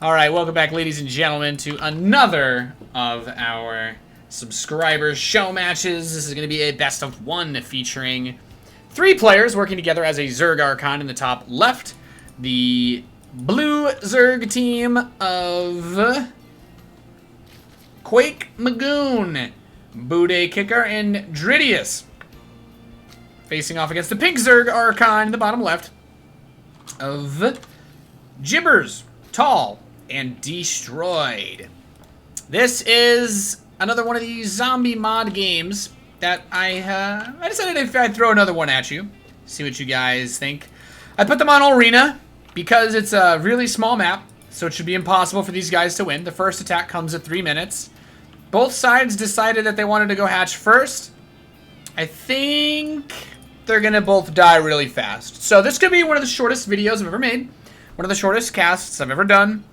Alright, welcome back, ladies and gentlemen, to another of our subscribers show matches. This is going to be a best of one featuring 3 players working together as a Zerg Archon in the top left. The blue Zerg team of Quake Magoon, Bude Kicker, and Dridius. Facing off against the pink Zerg Archon in the bottom left of Gibbers, Tall, and Destroyed. This is another one of these zombie mod games that I decided if I'd throw another one at you, see what you guys think. I put them on Arena because it's a really small map, so it should be impossible for these guys to win. The first attack comes at 3 minutes. Both sides decided that they wanted to go hatch first. I think they're gonna both die really fast. So this could be one of the shortest videos I've ever made. One of the shortest casts I've ever done.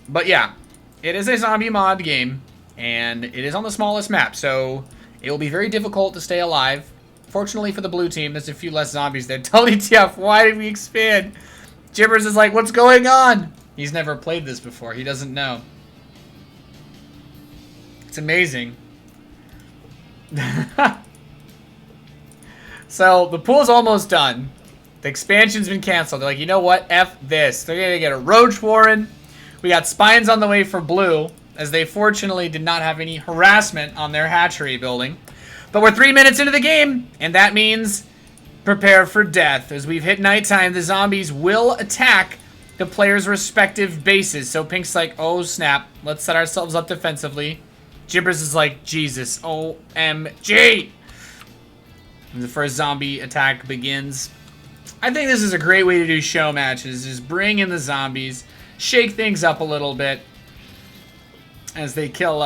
But yeah, it is a zombie mod game, and it is on the smallest map, so it will be very difficult to stay alive. Fortunately for the blue team, there's a few less zombies there. WTF, why did we expand? Gibbers is like, what's going on? He's never played this before. He doesn't know. It's amazing. So, the pool's almost done. The expansion's been canceled. They're like, you know what? F this. They're going to get a Roach Warren. We got Spines on the way for blue, as they fortunately did not have any harassment on their hatchery building. But we're 3 minutes into the game, and that means prepare for death. As we've hit nighttime, the zombies will attack the players' respective bases. So Pink's like, oh snap, let's set ourselves up defensively. Gibbers is like, Jesus, OMG. And the first zombie attack begins. I think this is a great way to do show matches. Just bring in the zombies, shake things up a little bit as they kill,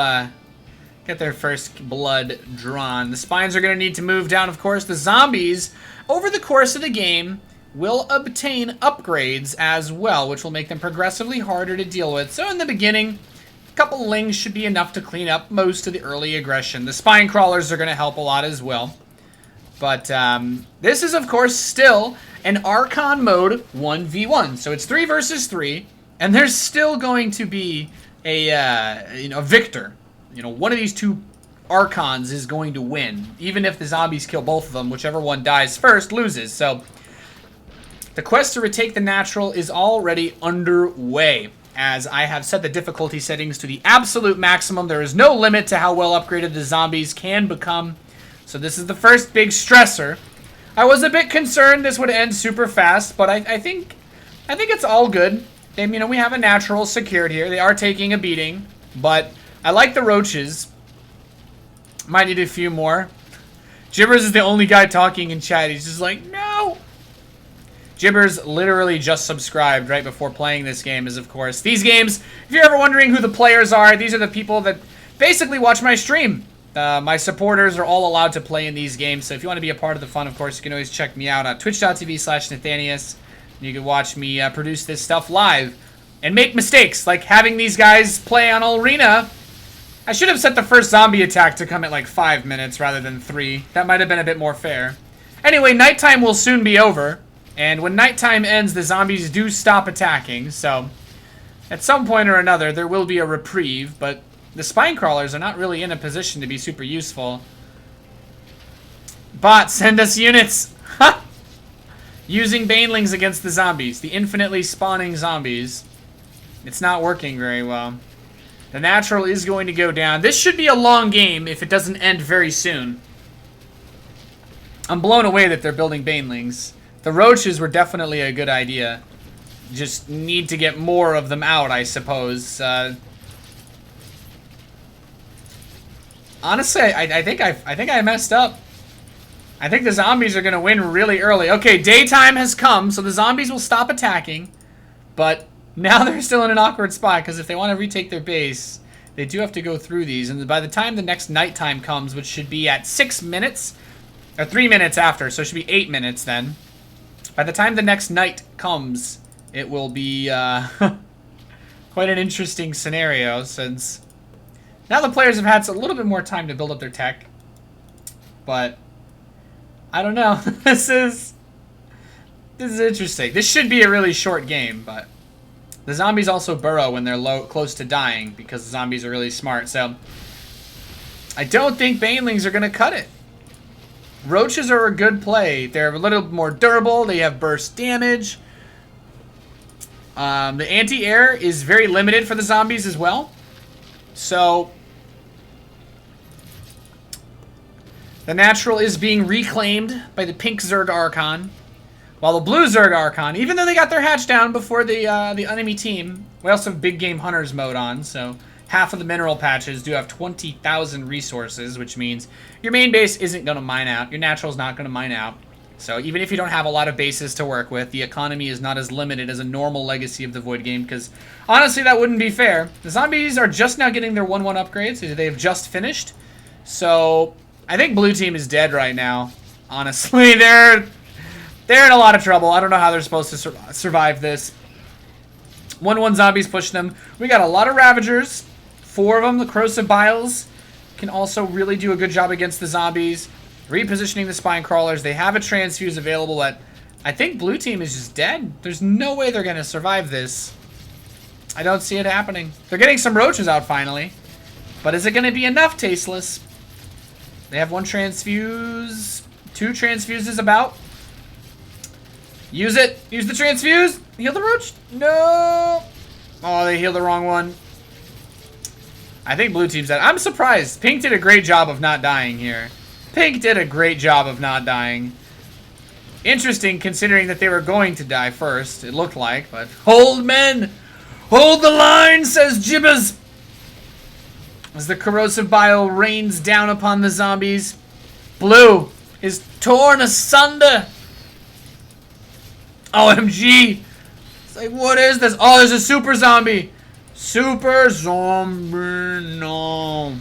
get their first blood drawn. The Spines are going to need to move down, of course. The zombies, over the course of the game, will obtain upgrades as well, which will make them progressively harder to deal with. So in the beginning, a couple lings should be enough to clean up most of the early aggression. The Spine Crawlers are going to help a lot as well. But this is, of course, still an Archon mode 1v1. So it's 3 versus 3, and there's still going to be a victor. You know, one of these 2 Archons is going to win. Even if the zombies kill both of them, whichever one dies first loses. So the quest to retake the natural is already underway. As I have set the difficulty settings to the absolute maximum, there is no limit to how well upgraded the zombies can become. So this is the first big stressor. I was a bit concerned this would end super fast, but I think it's all good. And, you know, we have a natural secured here. They are taking a beating, but I like the roaches. Might need a few more. Gibbers is the only guy talking in chat. He's just like, no. Gibbers literally just subscribed right before playing this game, is of course. These games, if you're ever wondering who the players are, these are the people that basically watch my stream. My supporters are all allowed to play in these games, so if you want to be a part of the fun, of course, you can always check me out on twitch.tv/Nathanias. You can watch me produce this stuff live and make mistakes, like having these guys play on Arena. I should have set the first zombie attack to come at like 5 minutes rather than 3. That might have been a bit more fair. Anyway, nighttime will soon be over, and when nighttime ends, the zombies do stop attacking, so at some point or another, there will be a reprieve, but the Spine Crawlers are not really in a position to be super useful. Bot, send us units! Ha! Using Banelings against the zombies. The infinitely spawning zombies. It's not working very well. The natural is going to go down. This should be a long game if it doesn't end very soon. I'm blown away that they're building Banelings. The roaches were definitely a good idea. Just need to get more of them out, I suppose. Honestly, I think I messed up. I think the zombies are going to win really early. Okay, daytime has come, so the zombies will stop attacking. But now they're still in an awkward spot, because if they want to retake their base, they do have to go through these. And by the time the next nighttime comes, which should be at 6 minutes, or 3 minutes after, so it should be 8 minutes then. By the time the next night comes, it will be quite an interesting scenario, since now the players have had a little bit more time to build up their tech. But I don't know. This is interesting. This should be a really short game, but The zombies also burrow when they're close to dying because the zombies are really smart. So I don't think banelings are going to cut it. Roaches are a good play. They're a little more durable. They have burst damage. The anti-air is very limited for the zombies as well. So the natural is being reclaimed by the pink Zerg Archon. While the blue Zerg Archon, even though they got their hatch down before the enemy team, we also have Big Game Hunters mode on, so half of the mineral patches do have 20,000 resources, which means your main base isn't going to mine out. Your natural's not going to mine out. So even if you don't have a lot of bases to work with, the economy is not as limited as a normal Legacy of the Void game, because honestly, that wouldn't be fair. The zombies are just now getting their 1-1 upgrades. They have just finished. So I think blue team is dead right now. Honestly, they're in a lot of trouble. I don't know how they're supposed to survive this. 1-1 zombies pushing them. We got a lot of Ravagers. 4 of them. The Corrosive Biles can also really do a good job against the zombies. Repositioning the Spine Crawlers. They have a Transfuse available, but I think blue team is just dead. There's no way they're going to survive this. I don't see it happening. They're getting some Roaches out finally. But is it going to be enough, Tasteless? They have 1 Transfuse. 2 Transfuses about. Use it. Use the Transfuse. Heal the Roach. No. Oh, they healed the wrong one. I think blue team's dead. I'm surprised. Pink did a great job of not dying here. Pink did a great job of not dying. Interesting considering that they were going to die first, it looked like. But hold, men. Hold the line, says Jibbas. As the Corrosive Bile rains down upon the zombies. Blue is torn asunder. OMG. It's like, what is this? Oh, there's a super zombie. Super zombie, no.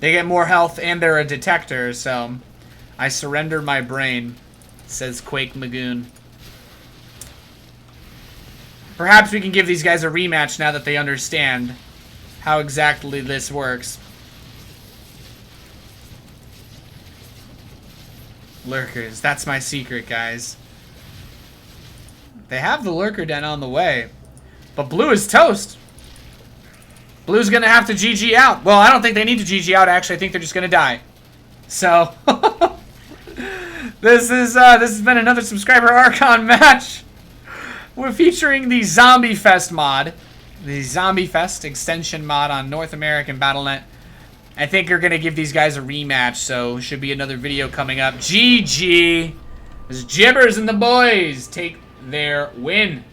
They get more health and they're a detector, so I surrender my brain, says Quake Magoon. Perhaps we can give these guys a rematch now that they understand how exactly this works. Lurkers, that's my secret, guys. They have the Lurker Den on the way, but blue is toast. Blue's gonna have to GG out. Well, I don't think they need to GG out, actually. I think they're just gonna die. So this has been another subscriber Archon match. We're featuring the Zombie Fest mod, the Zombie Fest extension mod on North American Battle.net. I think you're gonna give these guys a rematch, so should be another video coming up. GG. As Jibbers and the boys take their win.